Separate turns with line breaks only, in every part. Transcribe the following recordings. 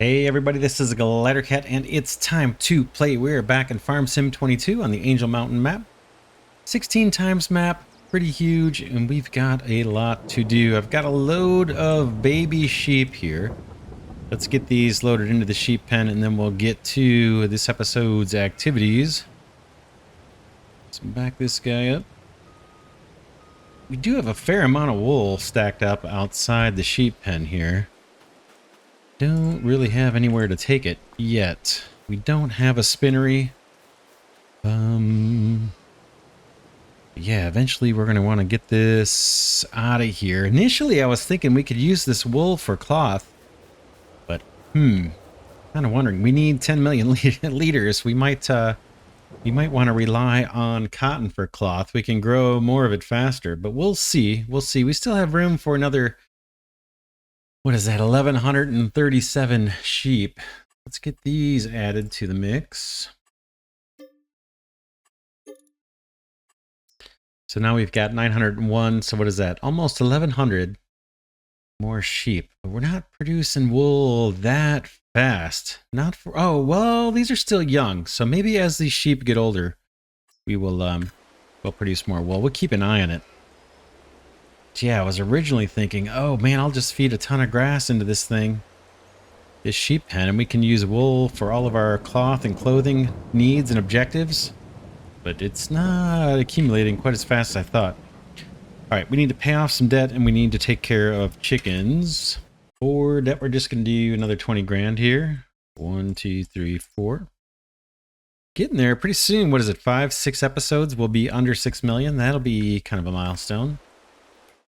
Hey everybody, this is Glidercat and it's time to play. We're back in Farm Sim 22 on the Angel Mountain map. 16 times map, pretty huge, and we've got a lot to do. I've got a load of baby sheep here. Let's get these loaded into the sheep pen and then we'll get to this episode's activities. Let's back this guy up. We do have a fair amount of wool stacked up outside the sheep pen here. Don't really have anywhere to take it yet. We don't have a spinnery. Yeah, eventually we're going to want to get this out of here. Initially, I was thinking we could use this wool for cloth. But, kind of wondering. We need 10 million liters. We might want to rely on cotton for cloth. We can grow more of it faster, but we'll see. We'll see. We still have room for another... What is that? 1,137 sheep. Let's get these added to the mix. So now we've got 901. So what is that? Almost 1,100 more sheep. But we're not producing wool that fast. Not for... Oh, well, these are still young. So maybe as these sheep get older, we will we'll produce more wool. We'll keep an eye on it. Yeah, I was originally thinking, oh man, I'll just feed a ton of grass into this thing, this sheep pen, and we can use wool for all of our cloth and clothing needs and objectives. But it's not accumulating quite as fast as I thought. All right, we need to pay off some debt and we need to take care of chickens. For debt, we're just going to do another 20 grand here. 1, 2, 3, 4. Getting there pretty soon. What is it? 5, 6 episodes? We'll be under 6 million. That'll be kind of a milestone.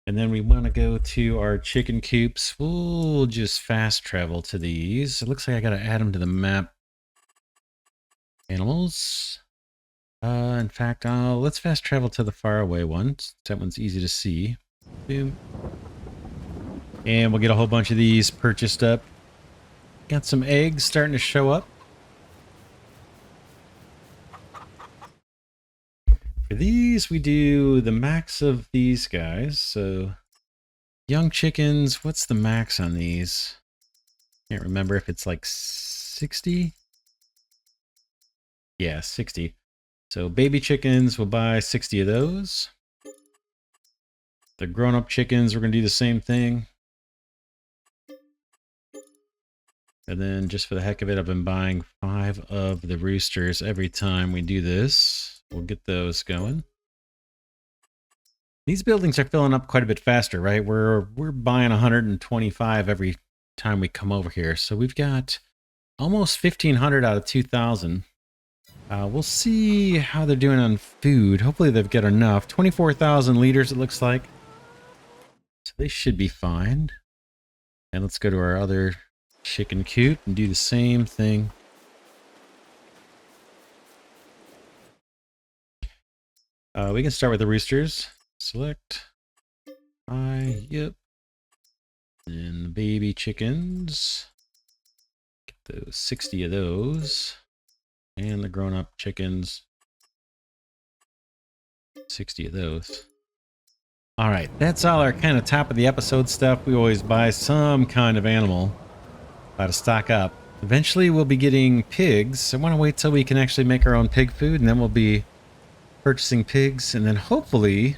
And then we want to go to our chicken coops. We'll just fast travel to these. It looks like I got to add them to the map. Animals. In fact, let's fast travel to the faraway one. That one's easy to see. Boom. And we'll get a whole bunch of these purchased up. Got some eggs starting to show up. For these, we do the max of these guys. So, young chickens, what's the max on these? Can't remember if it's like 60. Yeah, 60. So, baby chickens, we'll buy 60 of those. The grown-up chickens, we're going to do the same thing. And then, just for the heck of it, I've been buying 5 of the roosters every time we do this. We'll get those going. These buildings are filling up quite a bit faster, right? We're buying 125 every time we come over here. So we've got almost 1,500 out of 2,000. We'll see how they're doing on food. Hopefully they've got enough. 24,000 liters, it looks like. So they should be fine. And let's go to our other chicken coop and do the same thing. We can start with the roosters. Select. Yep. And the baby chickens. Get those 60 of those. And the grown-up chickens. 60 of those. Alright, that's all our kind of top of the episode stuff. We always buy some kind of animal. Try to stock up. Eventually we'll be getting pigs. I want to wait till we can actually make our own pig food, and then we'll be purchasing pigs, and then hopefully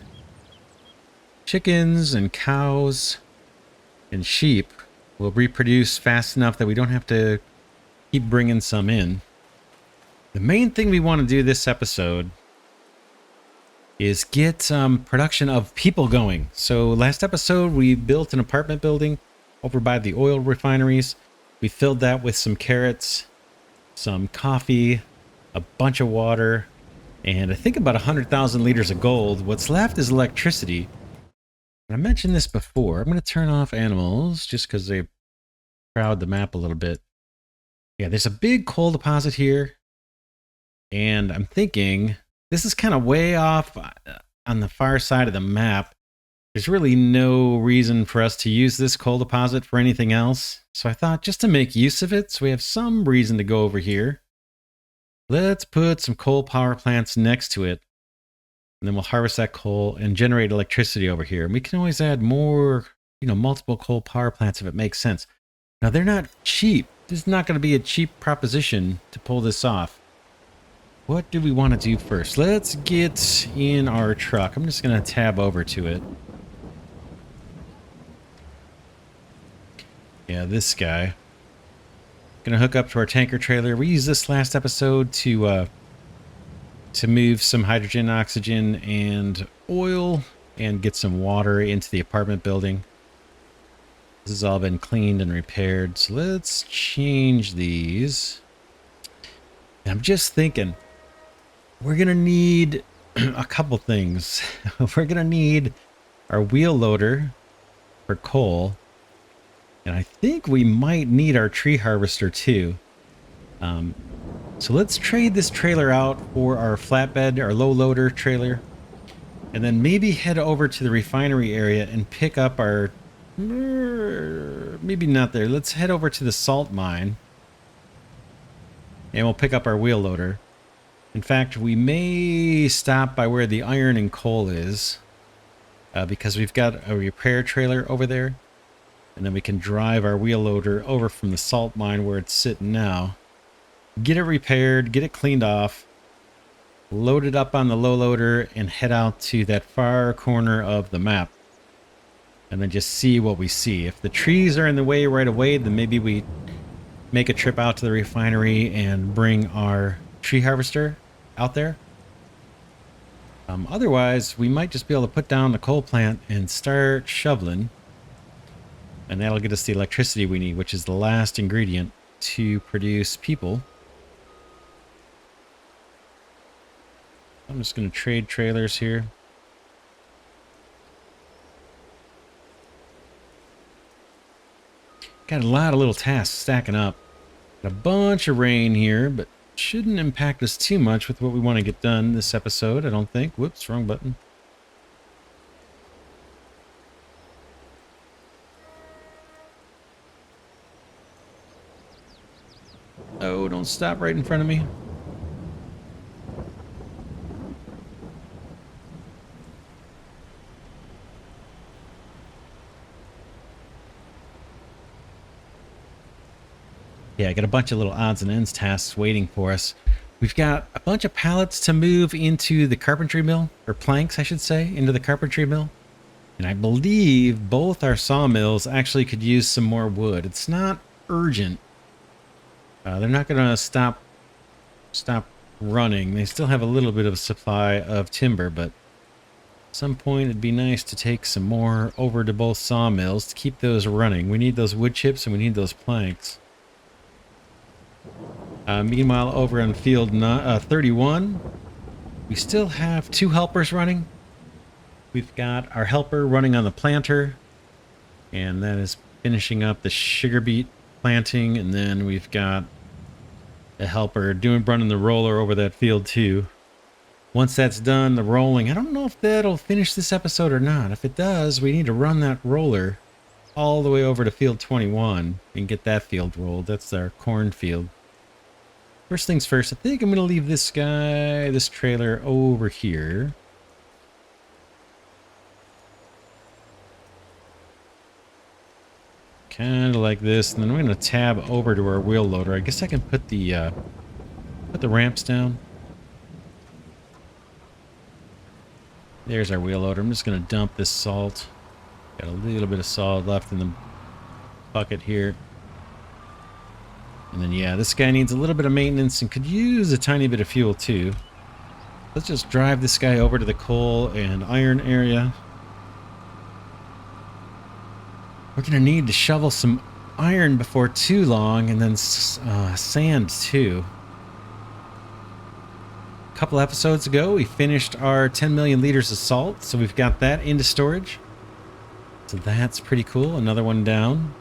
chickens and cows and sheep will reproduce fast enough that we don't have to keep bringing some in. The main thing we want to do this episode is get production of people going. So last episode we built an apartment building over by the oil refineries. We filled that with some carrots, some coffee, a bunch of water, and I think about 100,000 liters of gold. What's left is electricity. And I mentioned this before. I'm going to turn off animals just because they crowd the map a little bit. Yeah, there's a big coal deposit here. And I'm thinking this is kind of way off on the far side of the map. There's really no reason for us to use this coal deposit for anything else. So I thought just to make use of it, so we have some reason to go over here. Let's put some coal power plants next to it. And then we'll harvest that coal and generate electricity over here. And we can always add more, multiple coal power plants if it makes sense. Now, they're not cheap. is not going to be a cheap proposition to pull this off. What do we want to do first? Let's get in our truck. I'm just going to tab over to it. Yeah, this guy. Going to hook up to our tanker trailer. We used this last episode to move some hydrogen, oxygen, and oil and get some water into the apartment building. This has all been cleaned and repaired. So let's change these. I'm just thinking, we're going to need a couple things. We're going to need our wheel loader for coal. And I think we might need our tree harvester too. So let's trade this trailer out for our flatbed, our low loader trailer. And then maybe head over to the refinery area and pick up our... Maybe not there. Let's head over to the salt mine. And we'll pick up our wheel loader. In fact, we may stop by where the iron and coal is. Because we've got a repair trailer over there. And then we can drive our wheel loader over from the salt mine where it's sitting now. Get it repaired, get it cleaned off. Load it up on the low loader and head out to that far corner of the map. And then just see what we see. If the trees are in the way right away, then maybe we make a trip out to the refinery and bring our tree harvester out there. Otherwise, we might just be able to put down the coal plant and start shoveling. And that'll get us the electricity we need, which is the last ingredient to produce people. I'm just going to trade trailers here. Got a lot of little tasks stacking up. Got a bunch of rain here, but shouldn't impact us too much with what we want to get done this episode, I don't think. Whoops, wrong button. Oh, don't stop right in front of me. Yeah, I got a bunch of little odds and ends tasks waiting for us. We've got a bunch of pallets to move into the carpentry mill, or planks, I should say, into the carpentry mill. And I believe both our sawmills actually could use some more wood. It's not urgent. They're not going to stop running. They still have a little bit of a supply of timber, but at some point it'd be nice to take some more over to both sawmills to keep those running. We need those wood chips and we need those planks. Meanwhile, over on field 31, we still have 2 helpers running. We've got our helper running on the planter, and that is finishing up the sugar beet planting, and then we've got a helper running the roller over that field too. Once that's done, the rolling, I don't know if that'll finish this episode or not. If it does, we need to run that roller all the way over to field 21 and get that field rolled. That's our cornfield. First things first, I think I'm going to leave this trailer over here. Kind of like this, and then we're going to tab over to our wheel loader. I guess I can put the ramps down. There's our wheel loader. I'm just going to dump this salt. Got a little bit of salt left in the bucket here. And then, yeah, this guy needs a little bit of maintenance and could use a tiny bit of fuel too. Let's just drive this guy over to the coal and iron area. We're going to need to shovel some iron before too long, and then sand too. A couple episodes ago, we finished our 10 million liters of salt, so we've got that into storage. So that's pretty cool. Another one down.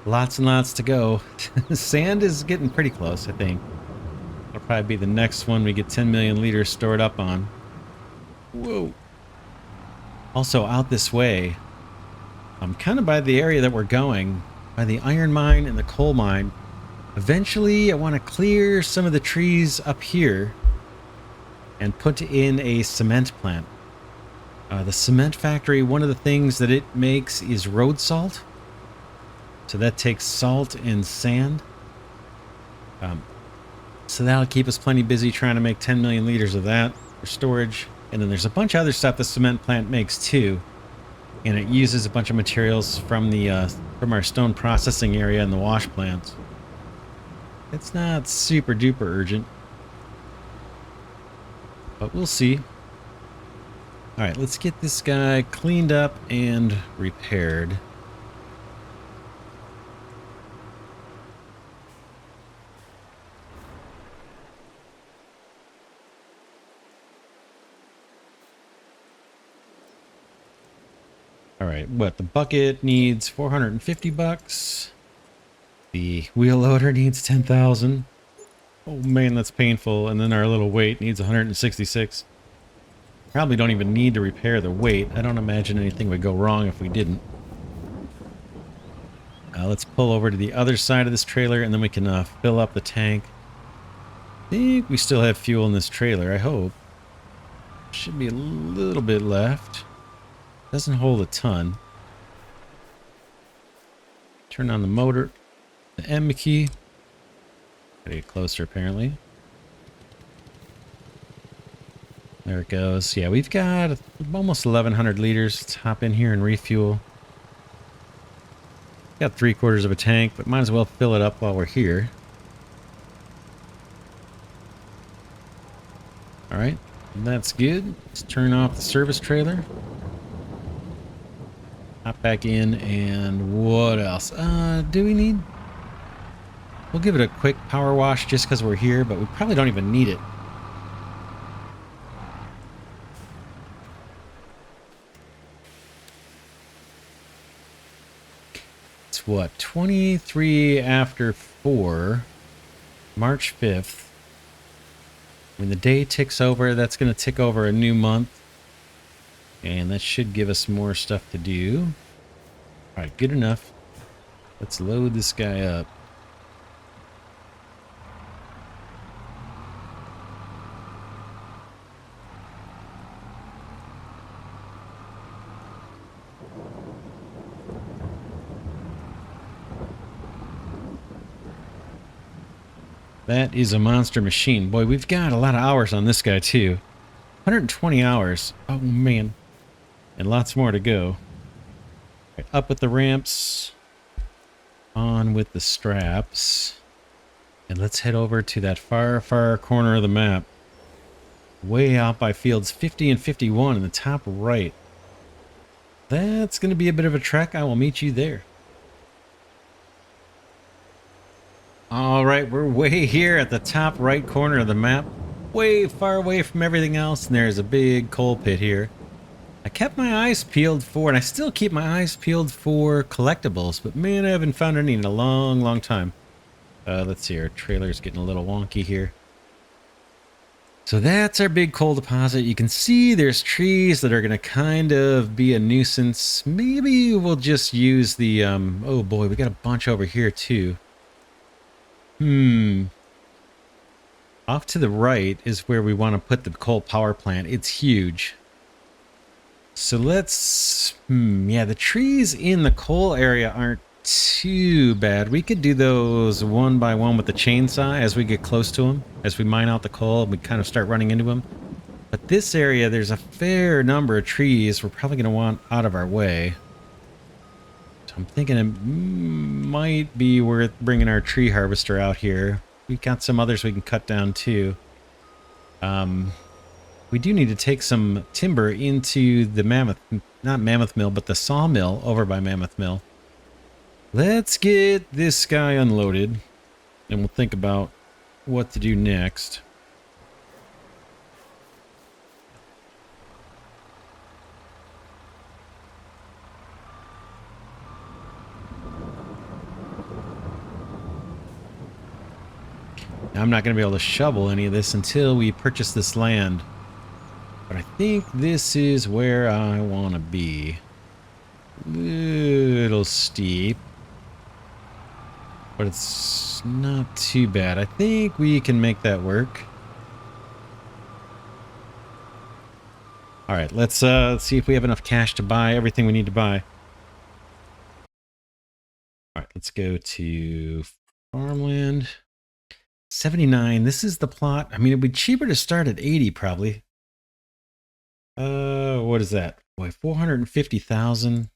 Lots and lots to go. Sand is getting pretty close, I think. That'll probably be the next one we get 10 million liters stored up on. Whoa. Also, out this way, I'm kind of by the area that we're going, by the iron mine and the coal mine. Eventually, I want to clear some of the trees up here and put in a cement plant. The cement factory, one of the things that it makes is road salt. So that takes salt and sand. Um, so that'll keep us plenty busy trying to make 10 million liters of that for storage. And then there's a bunch of other stuff the cement plant makes too. And it uses a bunch of materials from the from our stone processing area and the wash plants. It's not super duper urgent, but we'll see. All right, let's get this guy cleaned up and repaired. All right, what? The bucket needs 450 bucks. The wheel loader needs 10,000. Oh man, that's painful. And then our little weight needs 166. Probably don't even need to repair the weight. I don't imagine anything would go wrong if we didn't. Let's pull over to the other side of this trailer and then we can fill up the tank. I think we still have fuel in this trailer, I hope. Should be a little bit left. Doesn't hold a ton. Turn on the motor. The M key. Gotta get closer apparently. There it goes. Yeah, we've got almost 1,100 liters. Let's hop in here and refuel. Got 3/4 of a tank, but might as well fill it up while we're here. Alright, that's good. Let's turn off the service trailer. Hop back in, and what else? Do we need... We'll give it a quick power wash just because we're here, but we probably don't even need it. It's what? 23 after 4. March 5th. When the day ticks over, that's going to tick over a new month. And that should give us more stuff to do. Alright, good enough. Let's load this guy up. That is a monster machine. Boy, we've got a lot of hours on this guy too. 120 hours. Oh man. And lots more to go. Right, up with the ramps. On with the straps. And let's head over to that far, far corner of the map. Way out by fields 50 and 51 in the top right. That's going to be a bit of a trek. I will meet you there. All right, we're way here at the top right corner of the map. Way far away from everything else, and there's a big coal pit here. I kept my eyes peeled for, and I still keep my eyes peeled for collectibles, but man, I haven't found any in a long, long time. Let's see, our trailer's getting a little wonky here. So that's our big coal deposit. You can see there's trees that are going to kind of be a nuisance. Maybe we'll just use the, oh boy, we got a bunch over here too. Off to the right is where we want to put the coal power plant. It's huge. So let's... yeah, the trees in the coal area aren't too bad. We could do those one by one with the chainsaw as we get close to them. As we mine out the coal, we kind of start running into them. But this area, there's a fair number of trees we're probably going to want out of our way. So I'm thinking it might be worth bringing our tree harvester out here. We've got some others we can cut down too. We do need to take some timber into the not Mammoth Mill, but the sawmill over by Mammoth Mill. Let's get this guy unloaded, and we'll think about what to do next. Now, I'm not going to be able to shovel any of this until we purchase this land. But I think this is where I want to be. Little steep. But it's not too bad. I think we can make that work. Alright, let's see if we have enough cash to buy everything we need to buy. Alright, let's go to farmland. 79. This is the plot. I mean, it'd be cheaper to start at 80 probably. What is that? Boy, 450,000.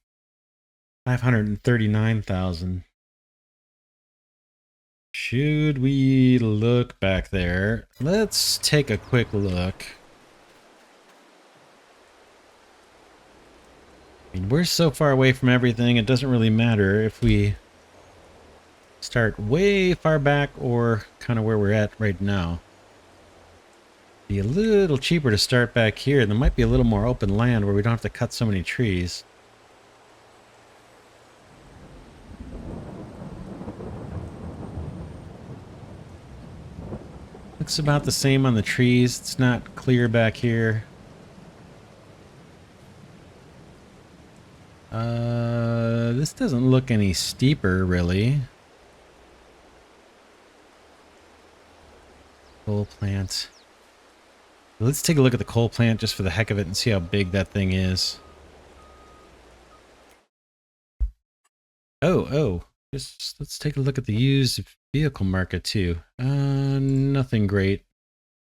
539,000. Should we look back there? Let's take a quick look. I mean, we're so far away from everything, it doesn't really matter if we start way far back or kind of where we're at right now. Be a little cheaper to start back here. There might be a little more open land where we don't have to cut so many trees. Looks about the same on the trees. It's not clear back here. This doesn't look any steeper, really. Coal plant. Let's take a look at the coal plant just for the heck of it and see how big that thing is. Oh. Just let's take a look at the used vehicle market too. Nothing great.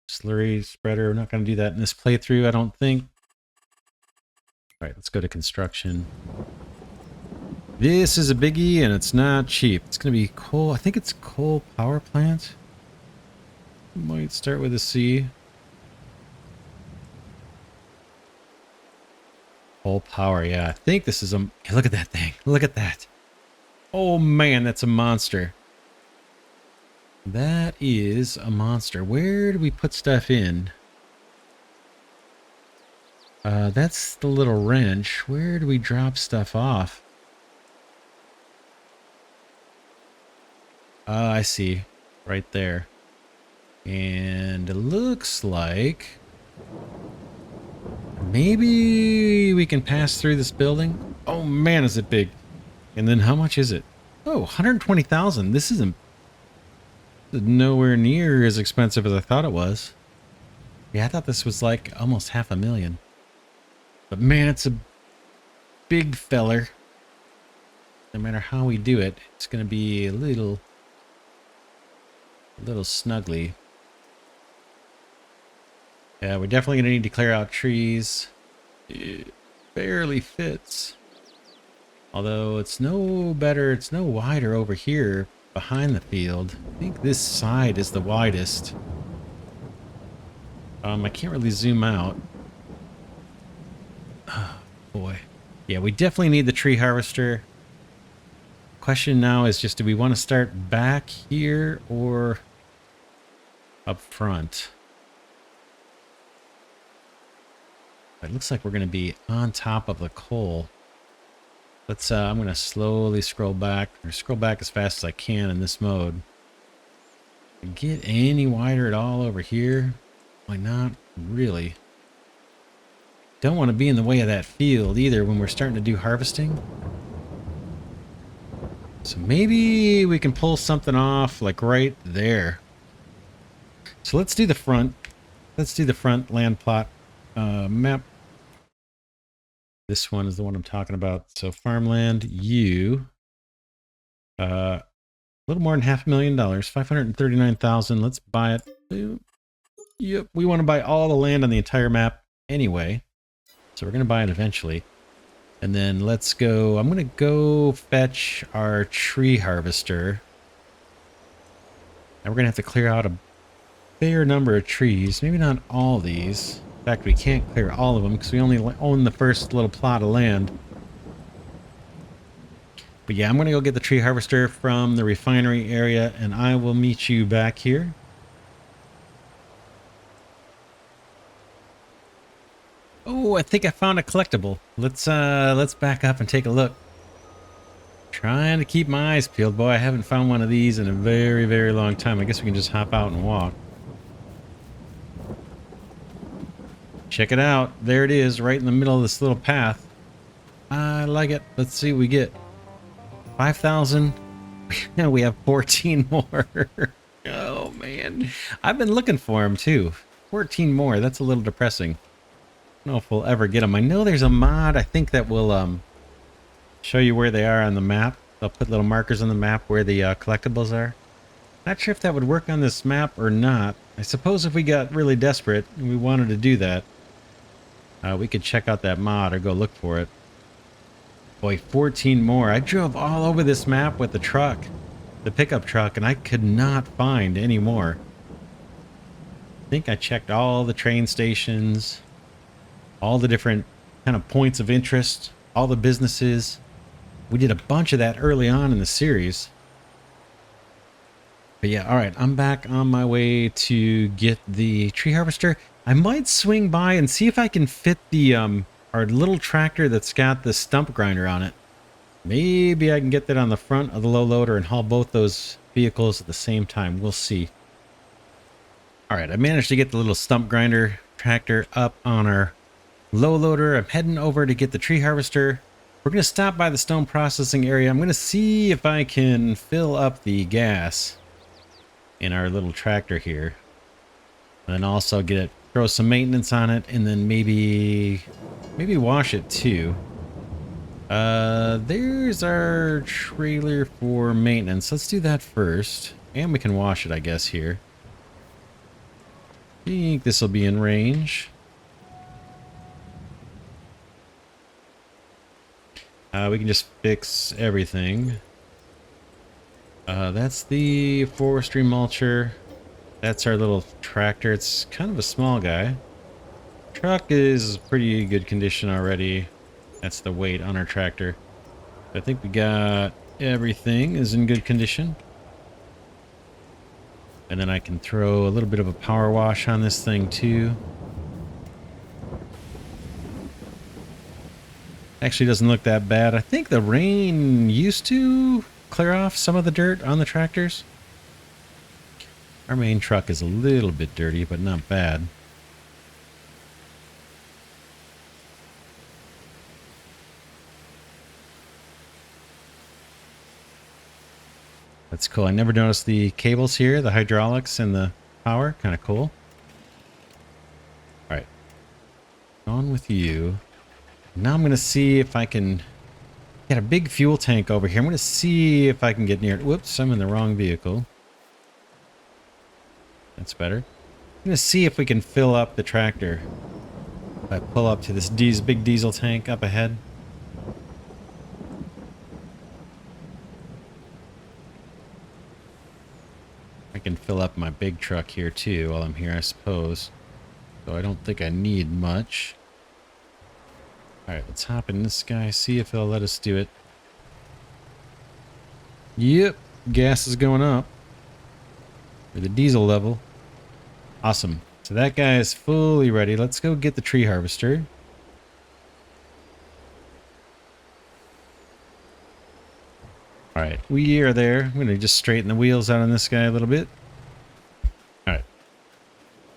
Slurry spreader. We're not going to do that in this playthrough, I don't think. All right, let's go to construction. This is a biggie and it's not cheap. It's going to be coal. I think it's coal power plant. Might start with a C. Coal power, yeah. I think this is a... Look at that thing. Look at that. Oh man, that's a monster. That is a monster. Where do we put stuff in? That's the little wrench. Where do we drop stuff off? I see. Right there. And it looks like maybe we can pass through this building. Oh man, is it big. And then how much is it? Oh, 120,000. This isn't nowhere near as expensive as I thought it was. Yeah, I thought this was like almost 500,000. But man, it's a big feller. No matter how we do it, it's going to be a little snuggly. Yeah, we're definitely going to need to clear out trees. It barely fits. Although it's no better, it's no wider over here behind the field. I think this side is the widest. I can't really zoom out. Oh, boy. Yeah, we definitely need the tree harvester. Question now is just, do we want to start back here or up front? It looks like we're going to be on top of the coal. Let's, I'm going to slowly scroll back, or scroll back as fast as I can in this mode. Get any wider at all over here? Why not? Really? Don't want to be in the way of that field either when we're starting to do harvesting. So maybe we can pull something off like right there. So let's do the front. Let's do the front land plot map. This one is the one I'm talking about. So farmland U. A little more than $500,000. 539,000. Let's buy it. Yep, we want to buy all the land on the entire map anyway. So we're going to buy it eventually. And then let's go, I'm going to go fetch our tree harvester. And we're going to have to clear out a fair number of trees. Maybe not all these. In fact, we can't clear all of them because we only own the first little plot of land. But yeah, I'm going to go get the tree harvester from the refinery area and I will meet you back here. Oh, I think I found a collectible. Let's back up and take a look. Trying to keep my eyes peeled, boy. I haven't found one of these in a very, very long time. I guess we can just hop out and walk. Check it out. There it is, right in the middle of this little path. I like it. Let's see what we get. 5,000. Now we have 14 more. Oh, man. I've been looking for them, too. 14 more. That's a little depressing. I don't know if we'll ever get them. I know there's a mod, I think, that will show you where they are on the map. They'll put little markers on the map where the collectibles are. Not sure if that would work on this map or not. I suppose if we got really desperate and we wanted to do that, we could check out that mod or go look for it. Boy, 14 more. I drove all over this map with the truck, the pickup truck, and I could not find any more. I think I checked all the train stations, all the different kind of points of interest, all the businesses. We did a bunch of that early on in the series. But yeah, all right, I'm back on my way to get the tree harvester. I might swing by and see if I can fit the our little tractor that's got the stump grinder on it. Maybe I can get that on the front of the low loader and haul both those vehicles at the same time. We'll see. All right, I managed to get the little stump grinder tractor up on our low loader. I'm heading over to get the tree harvester. We're going to stop by the stone processing area. I'm going to see if I can fill up the gas in our little tractor here. And then also throw some maintenance on it, and then maybe wash it too. There's our trailer for maintenance. Let's do that first. And we can wash it, I guess, here. I think this will be in range. We can just fix everything. That's the forestry mulcher. That's our little tractor. It's kind of a small guy. Truck is pretty good condition already. That's the weight on our tractor. I think we got everything is in good condition. And then I can throw a little bit of a power wash on this thing too. Actually doesn't look that bad. I think the rain used to clear off some of the dirt on the tractors. Our main truck is a little bit dirty, but not bad. That's cool. I never noticed the cables here, the hydraulics and the power. Kind of cool. All right. On with you. Now I'm going to see if I can get a big fuel tank over here. I'm going to see if I can get near it. Whoops, I'm in the wrong vehicle. That's better. I'm going to see if we can fill up the tractor. If I pull up to this big diesel tank up ahead. I can fill up my big truck here too while I'm here, I suppose. So I don't think I need much. Alright, let's hop in this guy, see if he'll let us do it. Yep, gas is going up. For the diesel level. Awesome. So that guy is fully ready. Let's go get the tree harvester. Alright, we are there. I'm going to just straighten the wheels out on this guy a little bit. Alright.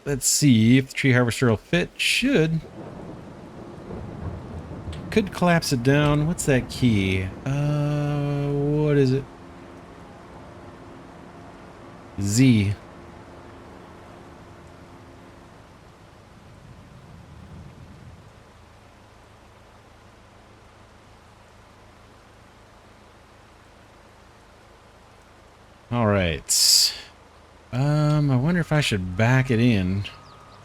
Let's see if the tree harvester will fit. Should. Could collapse it down. What's that key? What is it? Z. All right. I wonder if I should back it in.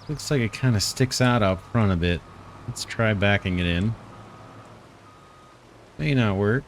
Looks like it kind of sticks out front a bit. Let's try backing it in. May not work.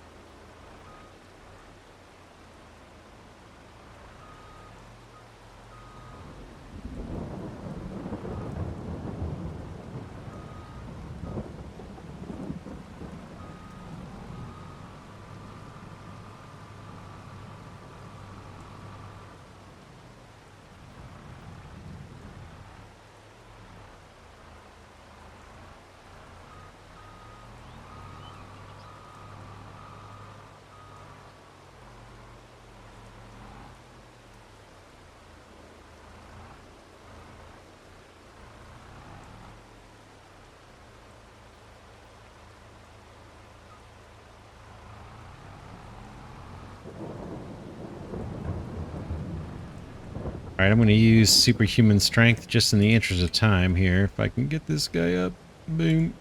Alright, I'm going to use superhuman strength just in the interest of time here. If I can get this guy up. Boom.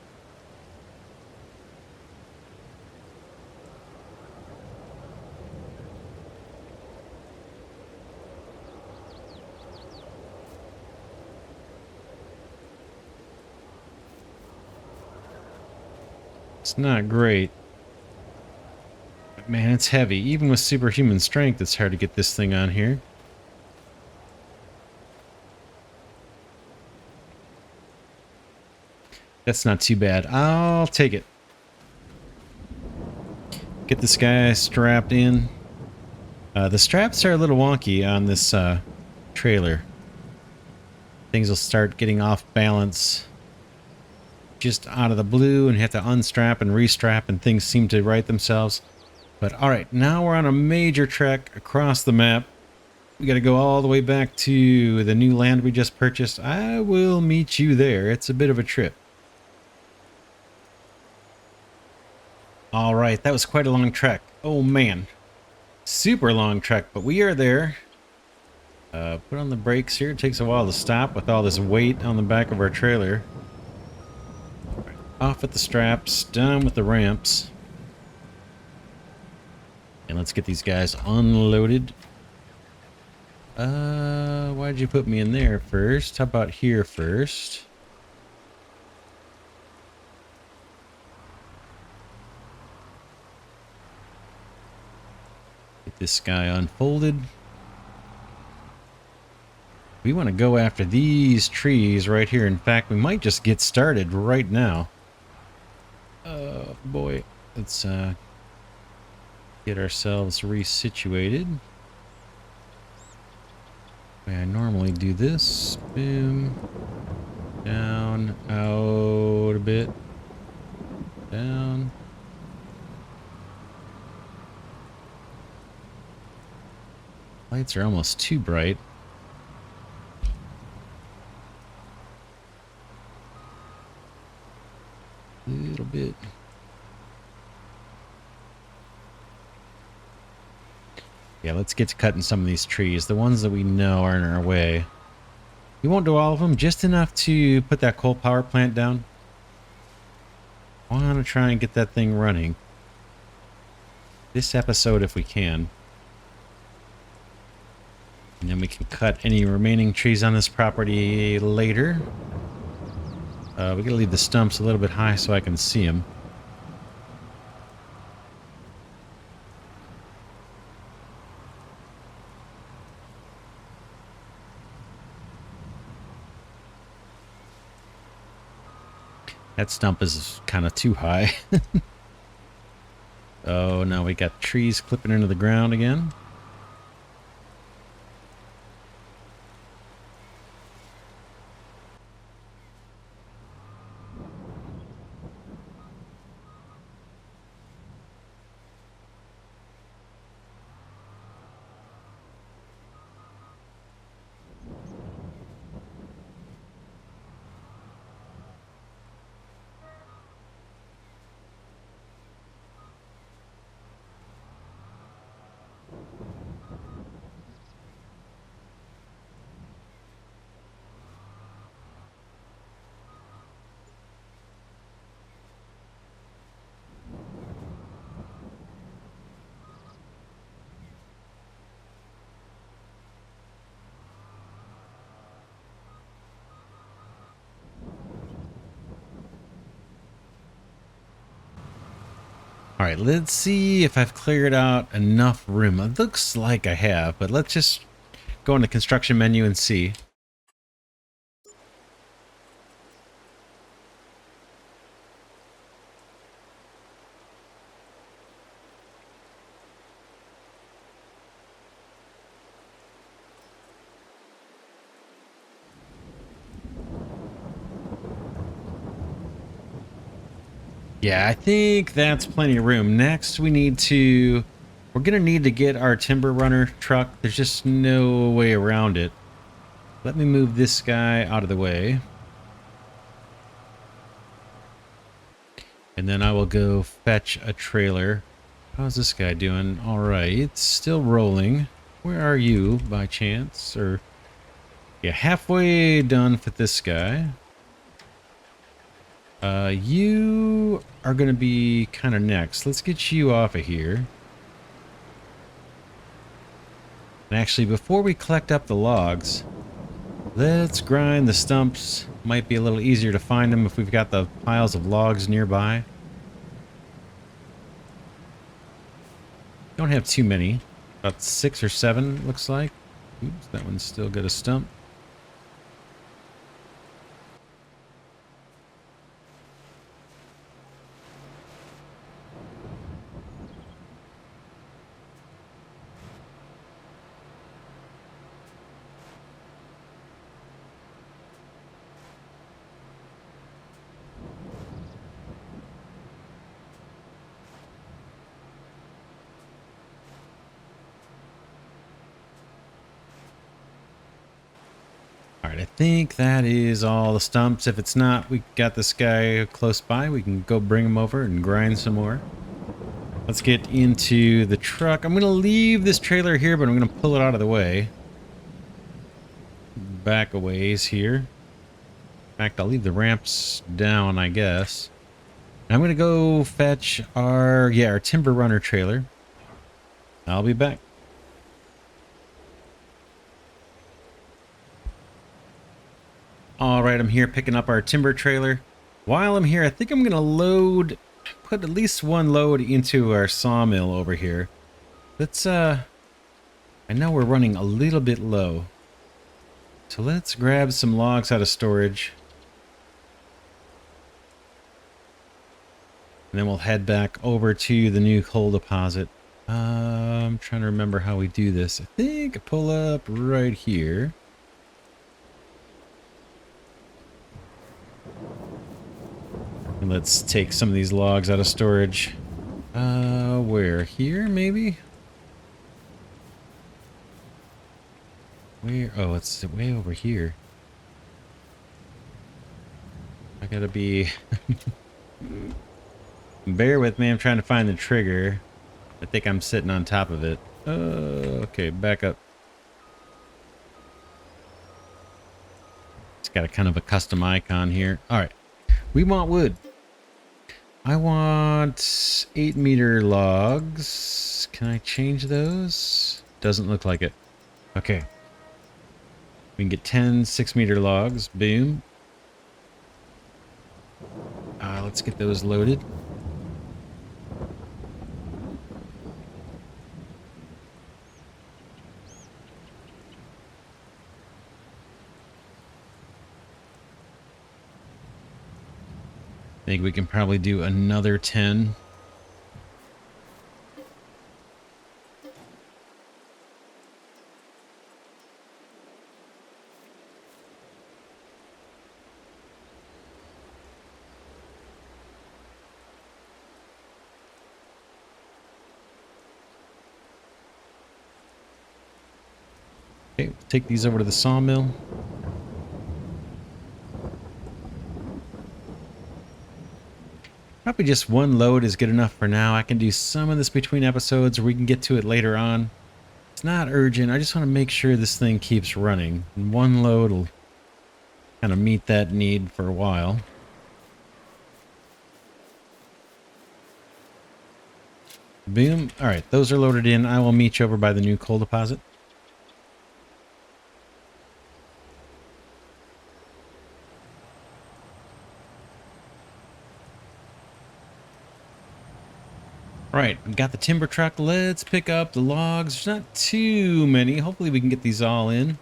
It's not great. But man, it's heavy. Even with superhuman strength, it's hard to get this thing on here. That's not too bad. I'll take it. Get this guy strapped in. The straps are a little wonky on this trailer. Things will start getting off balance just out of the blue and have to unstrap and restrap and things seem to right themselves. But alright, now we're on a major trek across the map. We gotta go all the way back to the new land we just purchased. I will meet you there. It's a bit of a trip. Alright, that was quite a long trek. Oh man. Super long trek, but we are there. Put on the brakes here. It takes a while to stop with all this weight on the back of our trailer. Right, off at the straps, down with the ramps. And let's get these guys unloaded. Why'd you put me in there first? How about here first? Get this guy unfolded. We want to go after these trees right here. In fact, we might just get started right now. Oh boy. Let's get ourselves resituated. I normally do this. Boom. Down. Out a bit. Down. Lights are almost too bright. A little bit. Yeah, let's get to cutting some of these trees. The ones that we know are in our way. We won't do all of them, just enough to put that coal power plant down. I want to try and get that thing running this episode if we can. And then we can cut any remaining trees on this property later. We gotta leave the stumps a little bit high so I can see them. That stump is kind of too high. Oh, now we got trees clipping into the ground again. All right, let's see if I've cleared out enough room. It looks like I have, but let's just go in the construction menu and see. Yeah, I think that's plenty of room. Next, we're going to need to get our timber runner truck. There's just no way around it. Let me move this guy out of the way. And then I will go fetch a trailer. How's this guy doing? All right, it's still rolling. Where are you, by chance? Or, yeah, halfway done with this guy. You are going to be kind of next. Let's get you off of here. And actually, before we collect up the logs, let's grind the stumps. Might be a little easier to find them if we've got the piles of logs nearby. Don't have too many. About 6 or 7, looks like. Oops, that one's still got a stump. Alright, I think that is all the stumps. If it's not, we got this guy close by. We can go bring him over and grind some more. Let's get into the truck. I'm going to leave this trailer here, but I'm going to pull it out of the way. Back a ways here. In fact, I'll leave the ramps down, I guess. I'm going to go fetch our timber runner trailer. I'll be back. All right, I'm here picking up our timber trailer. While I'm here, I think I'm going to put at least one load into our sawmill over here. Let's, I know we're running a little bit low. So let's grab some logs out of storage. And then we'll head back over to the new coal deposit. I'm trying to remember how we do this. I think I pull up right here. And let's take some of these logs out of storage. Where? Here, maybe? Where? Oh, it's way over here. I gotta be... Bear with me, I'm trying to find the trigger. I think I'm sitting on top of it. Okay, back up. It's got a kind of a custom icon here. Alright, we want wood. I want 8-meter logs. Can I change those? Doesn't look like it. Okay. We can get 10 6-meter logs. Boom. Let's get those loaded. I think we can probably do another 10. Okay, we'll take these over to the sawmill. Probably just one load is good enough for now. I can do some of this between episodes, or we can get to it later on. It's not urgent. I just want to make sure this thing keeps running. And one load will kind of meet that need for a while. Boom. All right, those are loaded in. I will meet you over by the new coal deposit. Right, we got the timber truck. Let's pick up the logs. There's not too many. Hopefully we can get these all in.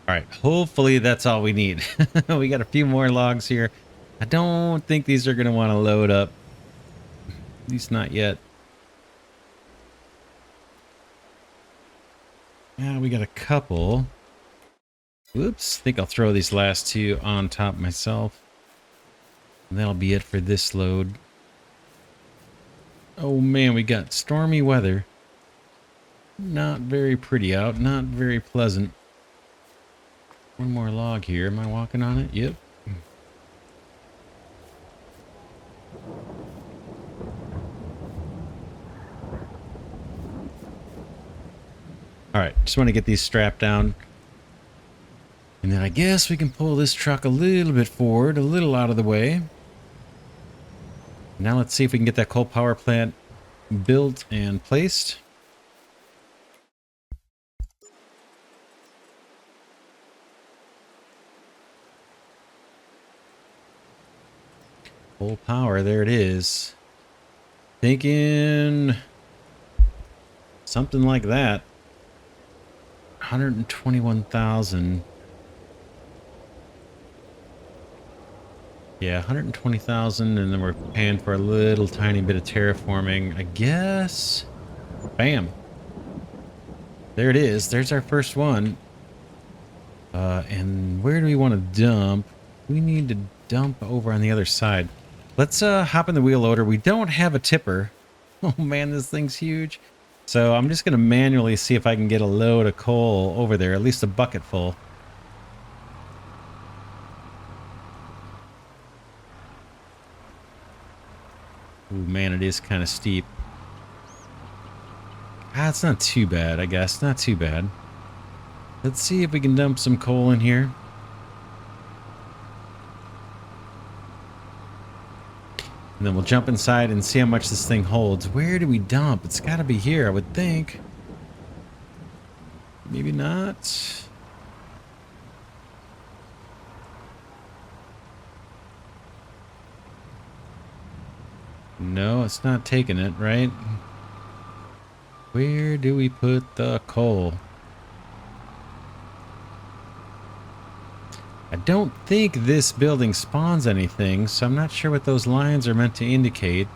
All right, hopefully that's all we need. We got a few more logs here. I don't think these are going to want to load up. At least not yet. Yeah, we got a couple. Whoops. I think I'll throw these last two on top myself. And that'll be it for this load. Oh man, we got stormy weather. Not very pretty out. Not very pleasant. One more log here. Am I walking on it? Yep. All right, just want to get these strapped down. And then I guess we can pull this truck a little bit forward, a little out of the way. Now let's see if we can get that coal power plant built and placed. Full power, there it is. Thinking something like that. 121,000. Yeah, 120,000, and then we're paying for a little tiny bit of terraforming, I guess. Bam. There it is. There's our first one. And where do we want to dump? We need to dump over on the other side. Let's hop in the wheel loader. We don't have a tipper. Oh man, this thing's huge. So I'm just going to manually see if I can get a load of coal over there, at least a bucket full. Ooh, man, it is kind of steep. Ah, it's not too bad, I guess. Not too bad. Let's see if we can dump some coal in here. And then we'll jump inside and see how much this thing holds. Where do we dump? It's got to be here, I would think. Maybe not. No, it's not taking it, right? Where do we put the coal? I don't think this building spawns anything, so I'm not sure what those lines are meant to indicate.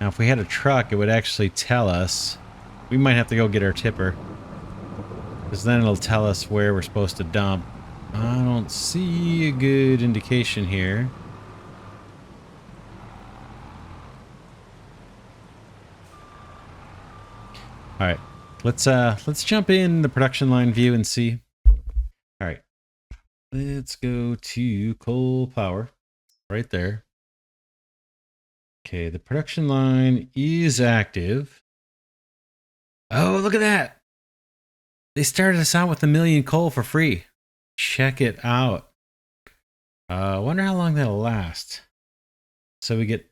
Now, if we had a truck, it would actually tell us. We might have to go get our tipper, because then it'll tell us where we're supposed to dump. I don't see a good indication here. All right, let's jump in the production line view and see. All right, let's go to coal power, right there. Okay, the production line is active. Oh, look at that! They started us out with 1 million coal for free. Check it out. Wonder how long that'll last. So we get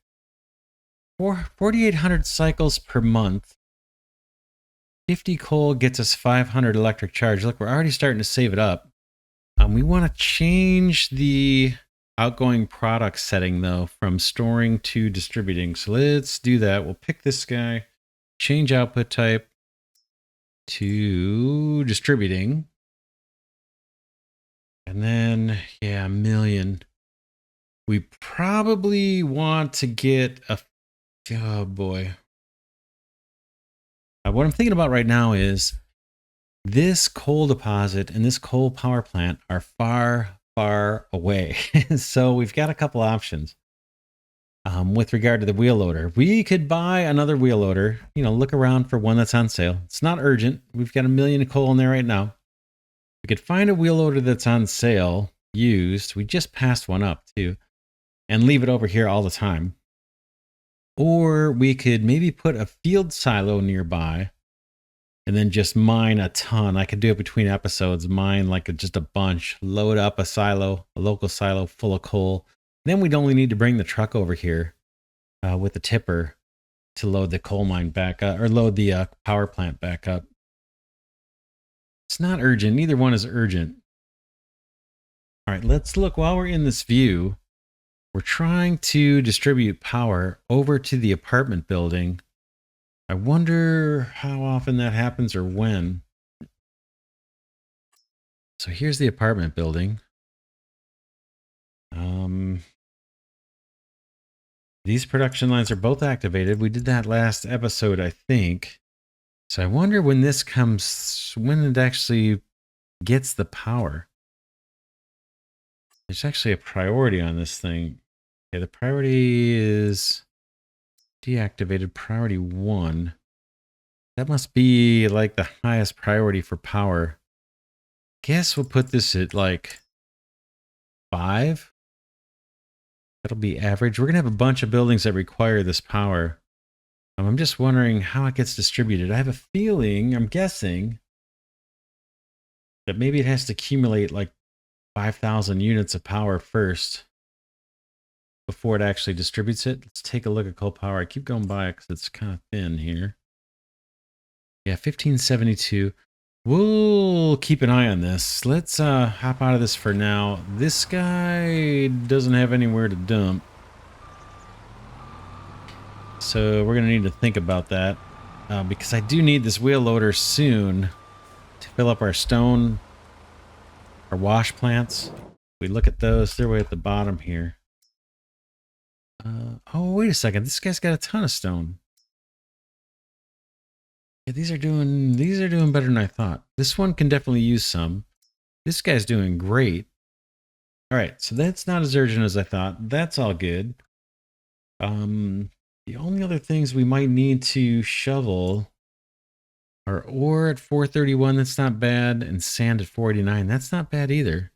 4,800 cycles per month. 50 coal gets us 500 electric charge. Look, we're already starting to save it up. We want to change the outgoing product setting, though, from storing to distributing. So let's do that. We'll pick this guy, change output type to distributing. And then, yeah, 1 million. We probably want to get a... Oh, boy. What I'm thinking about right now is this coal deposit and this coal power plant are far, far away. So we've got a couple options with regard to the wheel loader. We could buy another wheel loader, you know, look around for one that's on sale. It's not urgent. We've got 1 million of coal in there right now. We could find a wheel loader that's on sale, used. We just passed one up too, and leave it over here all the time. Or we could maybe put a field silo nearby and then just mine a ton. I could do it between episodes, mine like just a bunch, load up a silo, a local silo full of coal. Then we'd only need to bring the truck over here with the tipper to load the coal mine back up, or load the power plant back up. It's not urgent. Neither one is urgent. All right, let's look while we're in this view. We're trying to distribute power over to the apartment building. I wonder how often that happens or when. So here's the apartment building. These production lines are both activated. We did that last episode, I think. So I wonder when this comes, when it actually gets the power. There's actually a priority on this thing. Okay, the priority is deactivated, priority 1. That must be like the highest priority for power. Guess we'll put this at like 5. That'll be average. We're going to have a bunch of buildings that require this power. I'm just wondering how it gets distributed. I have a feeling, I'm guessing, that maybe it has to accumulate like 5,000 units of power first before it actually distributes it. Let's take a look at coal power. I keep going by it because it's kind of thin here. Yeah, 1572. We'll keep an eye on this. Let's hop out of this for now. This guy doesn't have anywhere to dump, so we're going to need to think about that because I do need this wheel loader soon to fill up our stone, our wash plants. We look at those, they're way at the bottom here. Oh, wait a second. This guy's got a ton of stone. Yeah, these are doing better than I thought. This one can definitely use some. This guy's doing great. All right, so that's not as urgent as I thought. That's all good. The only other things we might need to shovel are ore at 431. That's not bad, and sand at 489. That's not bad either.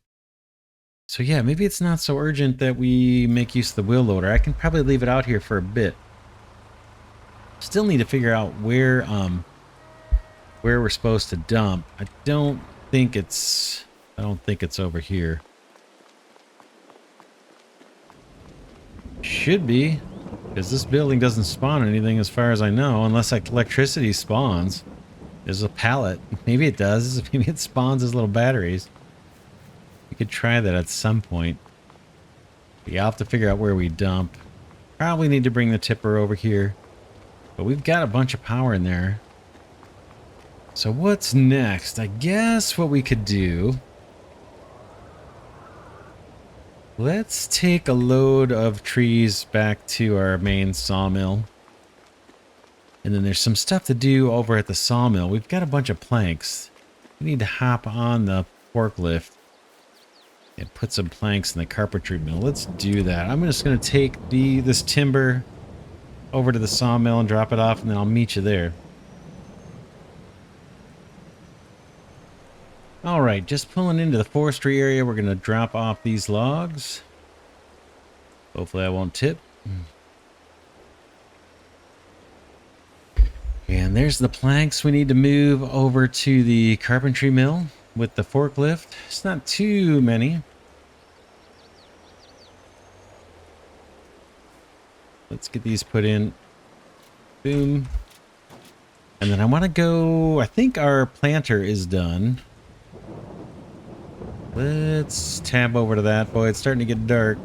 So yeah, maybe it's not so urgent that we make use of the wheel loader. I can probably leave it out here for a bit. Still need to figure out where we're supposed to dump. I don't think it's over here. Should be, because this building doesn't spawn anything as far as I know, unless like electricity spawns. There's a pallet. Maybe it does. Maybe it spawns as little batteries. We could try that at some point. But yeah, I'll have to figure out where we dump. Probably need to bring the tipper over here. But we've got a bunch of power in there. So what's next? I guess what we could do... Let's take a load of trees back to our main sawmill. And then there's some stuff to do over at the sawmill. We've got a bunch of planks. We need to hop on the forklift and put some planks in the carpentry mill. Let's do that. I'm just going to take this timber over to the sawmill and drop it off, and then I'll meet you there. All right, just pulling into the forestry area. We're going to drop off these logs. Hopefully I won't tip. And there's the planks we need to move over to the carpentry mill with the forklift. It's not too many. Let's get these put in. Boom. And then I want to go... I think our planter is done. Let's tab over to that. Boy, it's starting to get dark.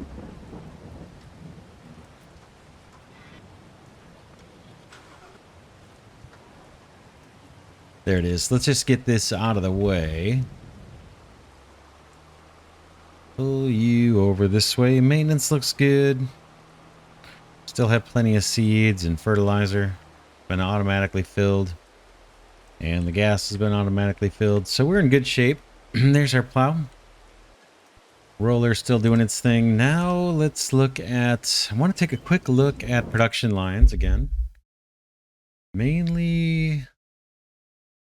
There it is. Let's just get this out of the way. Pull you over this way. Maintenance looks good. Still have plenty of seeds and fertilizer. Been automatically filled. And the gas has been automatically filled. So we're in good shape. There's our plow. Roller's still doing its thing. Now let's look at... I want to take a quick look at production lines again. Mainly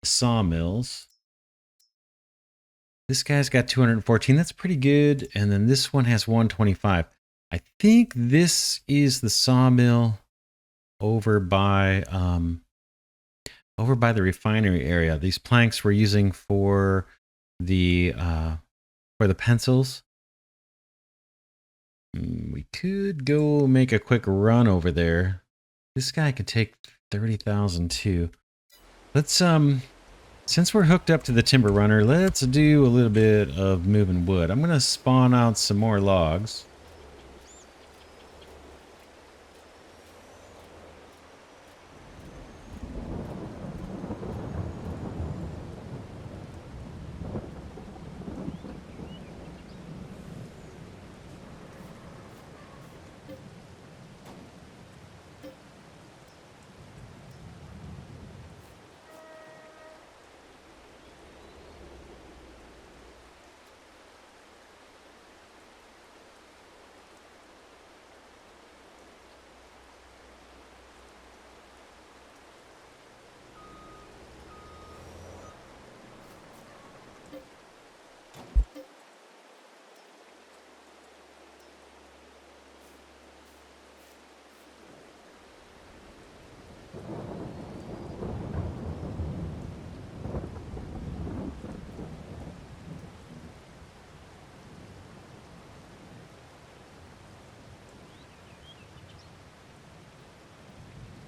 sawmills. This guy's got 214. That's pretty good. And then this one has 125. I think this is the sawmill over by the refinery area. These planks we're using for the pencils. We could go make a quick run over there. This guy could take 30,000 too. Let's since we're hooked up to the timber runner, let's do a little bit of moving wood. I'm gonna spawn out some more logs.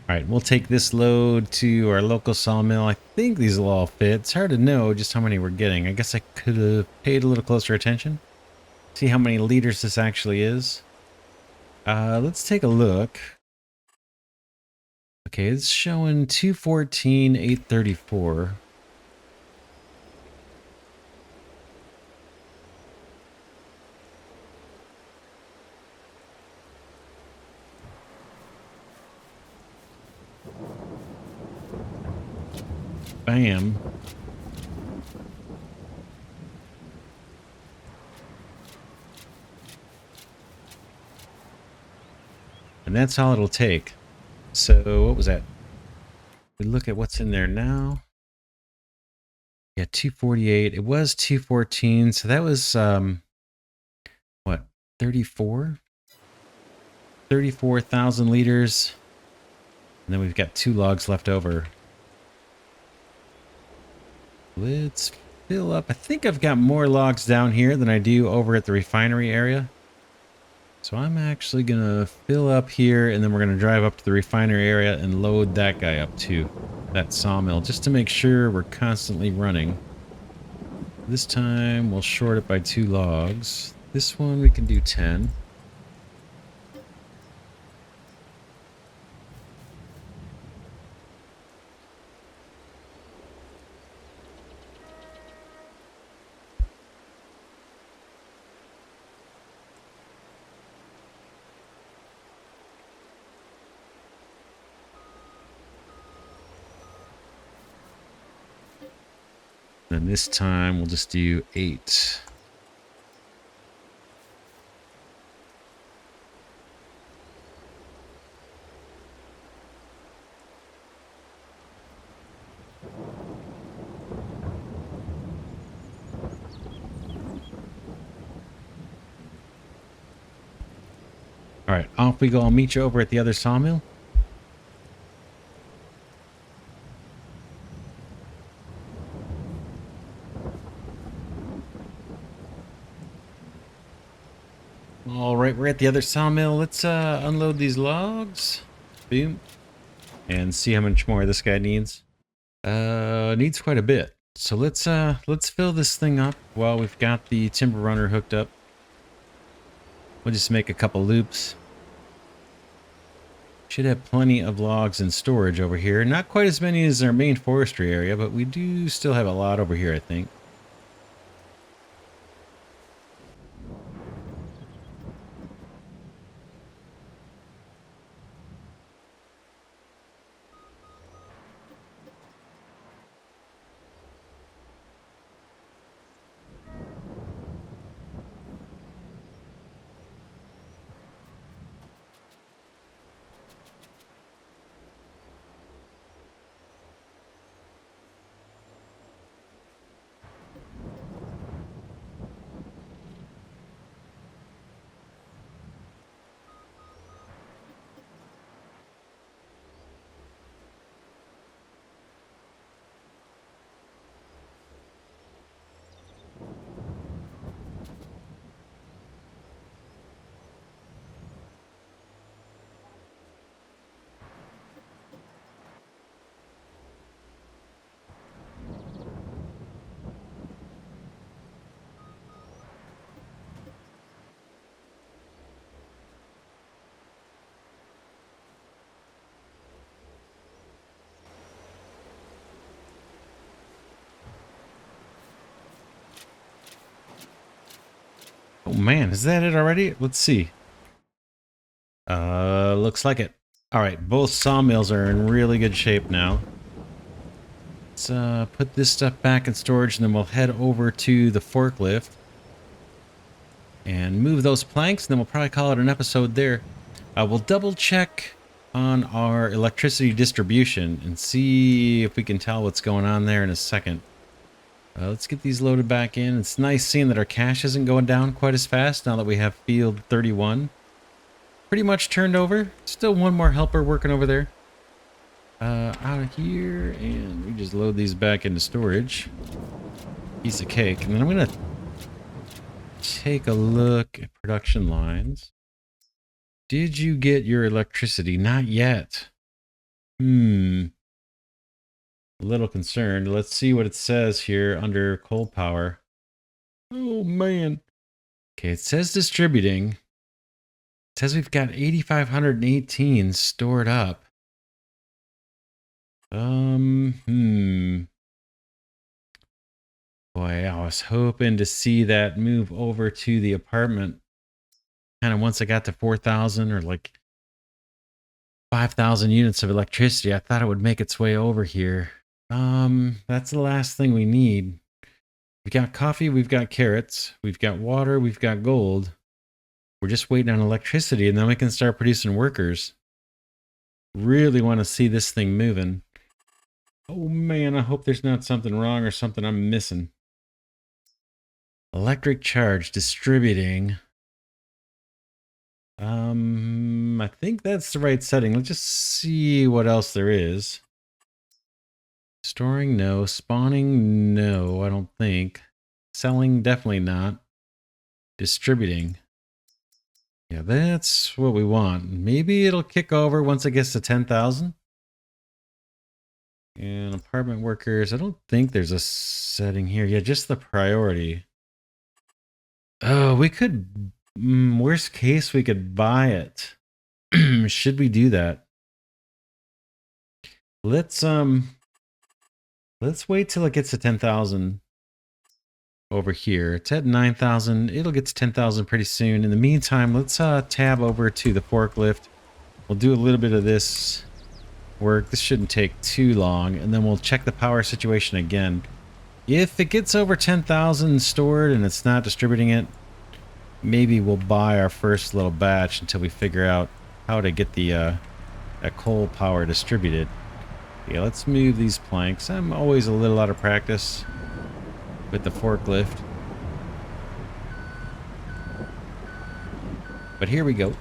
All right, we'll take this load to our local sawmill. I think these will all fit. It's hard to know just how many we're getting. I guess I could have paid a little closer attention. See how many liters this actually is. Let's take a look. Okay, it's showing 214, 834. Bam. And that's all it'll take. So what was that? We look at what's in there now. Yeah, 248. It was 214. So that was, what, 34? 34,000 liters. And then we've got 2 logs left over. Let's fill up. I think I've got more logs down here than I do over at the refinery area. So I'm actually going to fill up here, and then we're going to drive up to the refinery area and load that guy up too. That sawmill, just to make sure we're constantly running. This time we'll short it by 2 logs. This one we can do 10. And this time we'll just do 8. All right, off we go. I'll meet you over at the other sawmill. All right, we're at the other sawmill. Let's unload these logs. Boom. And see how much more this guy needs. Needs quite a bit. So let's fill this thing up while we've got the timber runner hooked up. We'll just make a couple loops. Should have plenty of logs in storage over here. Not quite as many as our main forestry area, but we do still have a lot over here, I think. Oh man, is that it already? Let's see. Looks like it. All right, both sawmills are in really good shape now. Let's put this stuff back in storage, and then we'll head over to the forklift and move those planks, and then we'll probably call it an episode there. We'll double check on our electricity distribution and see if we can tell what's going on there in a second. Let's get these loaded back in. It's nice seeing that our cash isn't going down quite as fast now that we have field 31 pretty much turned over. Still one more helper working over there. Out of here, and we just load these back into storage. Piece of cake. And then I'm gonna take a look at production lines. Did you get your electricity? Not yet. A little concerned. Let's see what it says here under coal power. Oh, man. Okay, it says distributing. It says we've got 8,518 stored up. Boy, I was hoping to see that move over to the apartment. Kind of once I got to 4,000 or like 5,000 units of electricity, I thought it would make its way over here. That's the last thing we need. We've got coffee, we've got carrots, we've got water, we've got gold. We're just waiting on electricity, and then we can start producing workers. Really want to see this thing moving. Oh man, I hope there's not something wrong or something I'm missing. Electric charge distributing. I think that's the right setting. Let's just see what else there is. Storing, no. Spawning, no, I don't think. Selling, definitely not. Distributing. Yeah, that's what we want. Maybe it'll kick over once it gets to 10,000. And apartment workers, I don't think there's a setting here. Yeah, just the priority. Oh, we could, worst case, we could buy it. Should we do that? Let's wait till it gets to 10,000 over here. It's at 9,000. It'll get to 10,000 pretty soon. In the meantime, let's tab over to the forklift. We'll do a little bit of this work. This shouldn't take too long, and then we'll check the power situation again. If it gets over 10,000 stored and it's not distributing it, maybe we'll buy our first little batch until we figure out how to get the that coal power distributed. Yeah, let's move these planks. I'm always a little out of practice with the forklift, but here we go.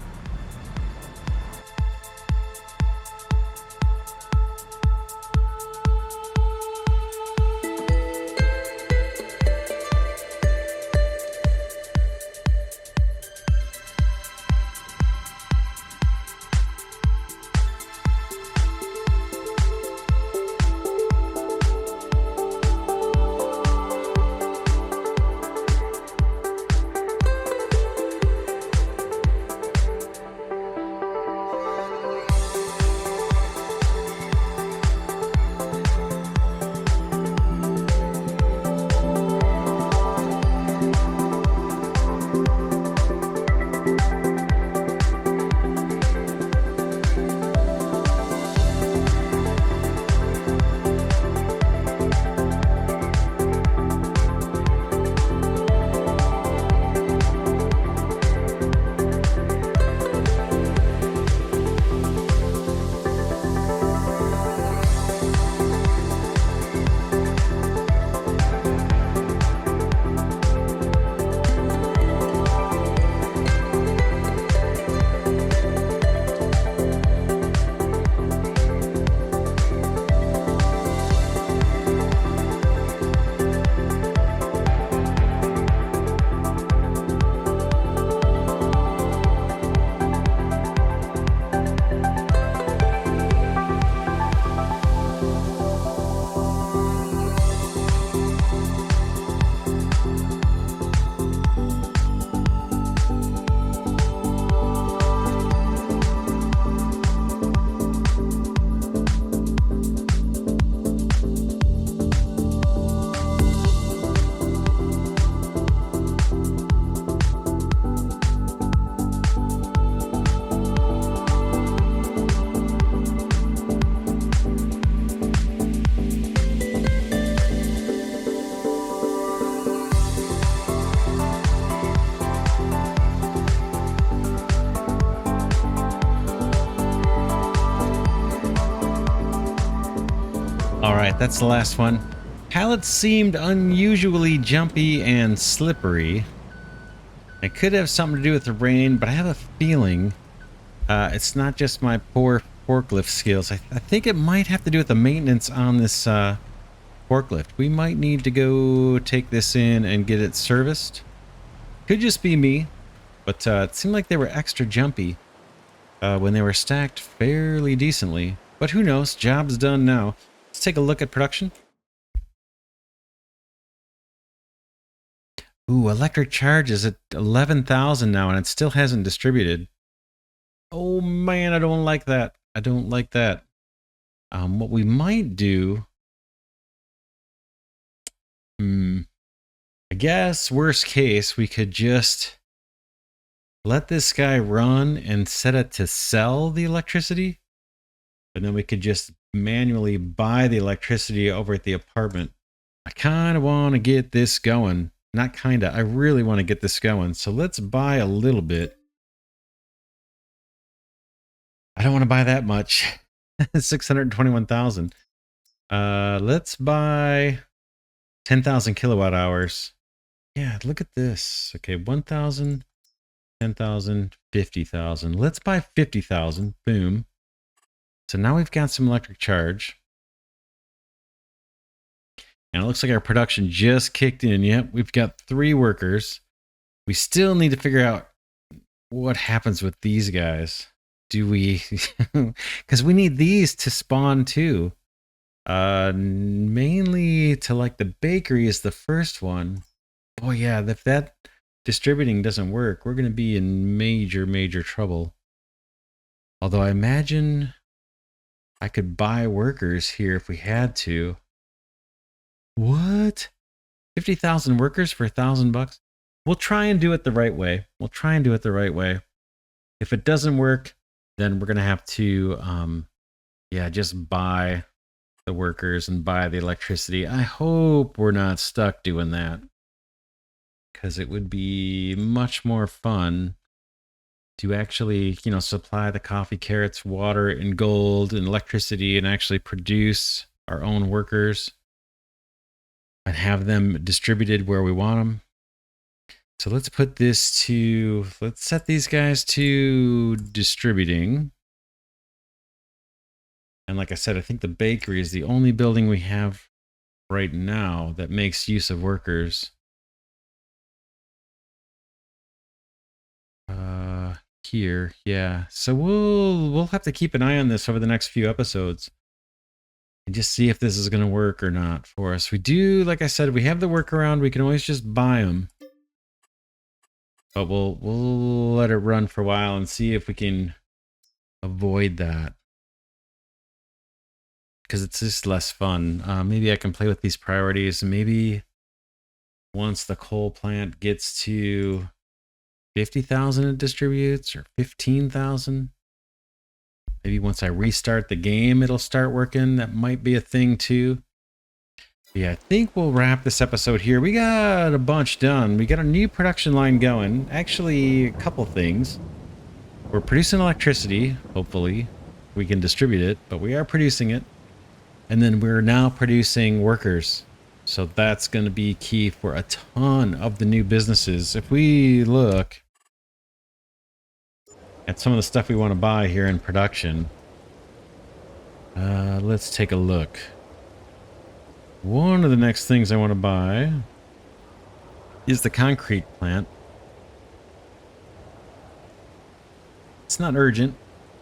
Alright, that's the last one. Pallets seemed unusually jumpy and slippery. It could have something to do with the rain, but I have a feeling it's not just my poor forklift skills. I think it might have to do with the maintenance on this forklift. We might need to go take this in and get it serviced. Could just be me, but it seemed like they were extra jumpy when they were stacked fairly decently. But who knows? Job's done now. Let's take a look at production. Ooh, electric charge is at 11,000 now, and it still hasn't distributed. Oh man, I don't like that. I don't like that. What we might do... I guess, worst case, we could just let this guy run and set it to sell the electricity. And then we could just manually buy the electricity over at the apartment. I kind of want to get this going. Not kind of. I really want to get this going. So let's buy a little bit. I don't want to buy that much. 621,000. Let's buy 10,000 kilowatt hours. Yeah, look at this. Okay, 1,000, 10,000, 50,000. Let's buy 50,000. Boom. So now we've got some electric charge. And it looks like our production just kicked in. Yep, we've got 3 workers. We still need to figure out what happens with these guys. Do we... Because we need these to spawn too. Mainly to like the bakery is the first one. Oh yeah, if that distributing doesn't work, we're going to be in major trouble. Although I imagine I could buy workers here if we had to. What? 50,000 workers for $1,000? We'll try and do it the right way. We'll try and do it the right way. If it doesn't work, then we're going to have to, yeah, just buy the workers and buy the electricity. I hope we're not stuck doing that, because it would be much more fun to actually, you know, supply the coffee, carrots, water, and gold and electricity and actually produce our own workers and have them distributed where we want them. So let's put this to, let's set these guys to distributing. And like I said, I think the bakery is the only building we have right now that makes use of workers. Here, yeah. So we'll have to keep an eye on this over the next few episodes and just see if this is going to work or not for us. We do, like I said, we have the workaround. We can always just buy them. But we'll let it run for a while and see if we can avoid that, because it's just less fun. Maybe I can play with these priorities. Maybe once the coal plant gets to 50,000 it distributes, or 15,000. Maybe once I restart the game, it'll start working. That might be a thing too. Yeah, I think we'll wrap this episode here. We got a bunch done. We got a new production line going. Actually, a couple things. We're producing electricity, hopefully. We can distribute it, but we are producing it. And then we're now producing workers. So that's going to be key for a ton of the new businesses. If we look at some of the stuff we want to buy here in production, let's take a look. One of the next things I want to buy is the concrete plant. It's not urgent,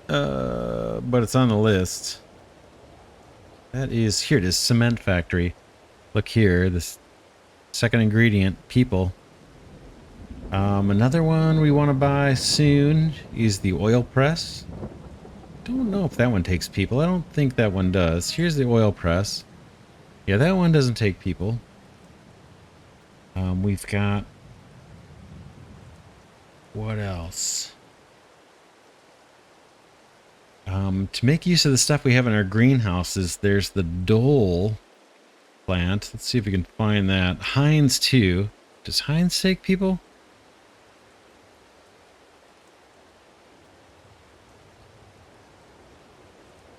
but it's on the list. That is, here it is, cement factory. Look here, this second ingredient, people. Another one we want to buy soon is the oil press. Don't know if that one takes people. I don't think that one does. Here's the oil press. Yeah, that one doesn't take people. We've got... what else? To make use of the stuff we have in our greenhouses, there's the Dole plant. Let's see if we can find that. Heinz too. Does Heinz take people?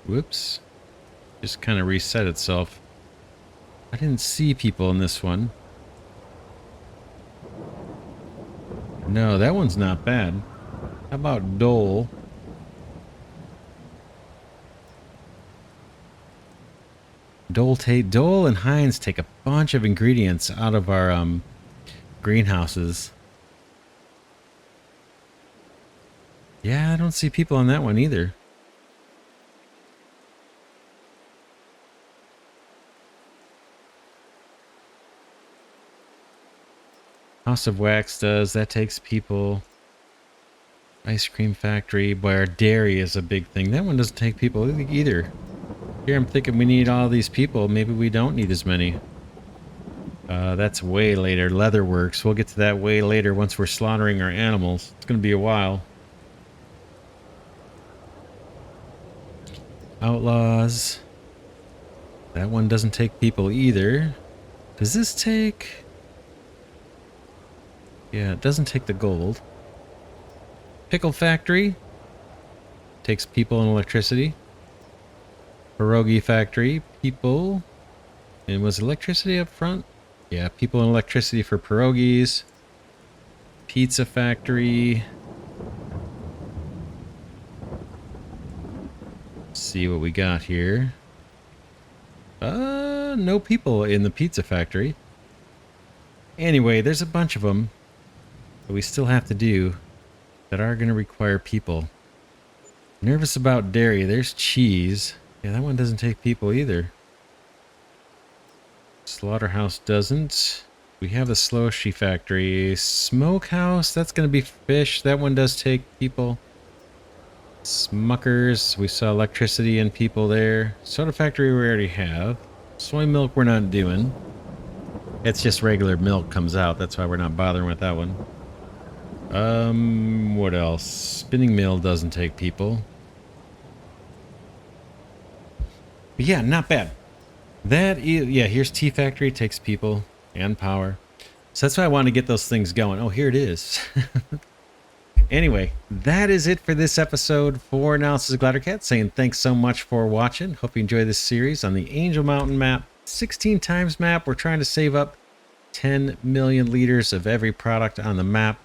Whoops. Just kind of reset itself. I didn't see people in this one. No, that one's not bad. How about Dole? Dole and Heinz take a bunch of ingredients out of our greenhouses. Yeah, I don't see people on that one either. House of Wax does. That takes people. Ice cream factory, where dairy is a big thing. That one doesn't take people either. Here I'm thinking we need all these people. Maybe we don't need as many. That's way later. Leatherworks. We'll get to that way later once we're slaughtering our animals. It's going to be a while. Outlaws. That one doesn't take people either. Does this take... Yeah, it doesn't take the gold. Pickle factory. Takes people and electricity. Pierogi factory. People. And was electricity up front? Yeah, people and electricity for pierogies. Pizza factory. Let's see what we got here. No people in the pizza factory. Anyway, there's a bunch of them that we still have to do that are going to require people. Nervous about dairy. There's cheese. Yeah, that one doesn't take people either. Slaughterhouse doesn't. We have the Sloshy factory. Smokehouse, that's going to be fish. That one does take people. Smuckers, we saw electricity and people there. Soda factory we already have. Soy milk we're not doing. It's just regular milk comes out. That's why we're not bothering with that one. What else? Spinning mill doesn't take people. But yeah, not bad. That is, yeah, here's tea factory, takes people and power. So that's why I want to get those things going. Oh, here it is. Anyway, that is it for this episode. For now, this is Glidercat saying thanks so much for watching. Hope you enjoy this series on the Angel Mountain map. 16 times map. We're trying to save up 10 million liters of every product on the map.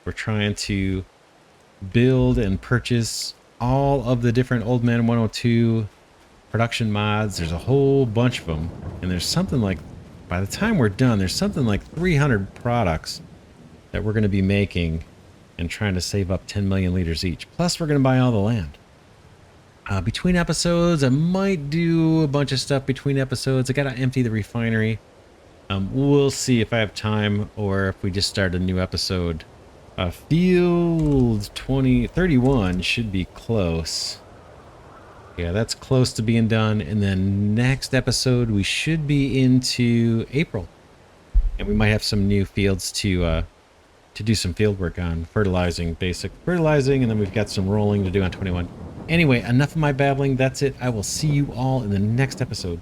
We're trying to build and purchase all of the different Old Man 102 production mods. There's a whole bunch of them. And there's something like, by the time we're done, there's something like 300 products that we're going to be making and trying to save up 10 million liters each. Plus, we're going to buy all the land. Between episodes, I might do a bunch of stuff between episodes. I got to empty the refinery. We'll see if I have time or if we just start a new episode. Field 31 should be close. Yeah, that's close to being done. And then next episode, we should be into April. And we might have some new fields to do some field work on. Fertilizing, basic fertilizing, and then we've got some rolling to do on 21. Anyway, enough of my babbling. That's it. I will see you all in the next episode.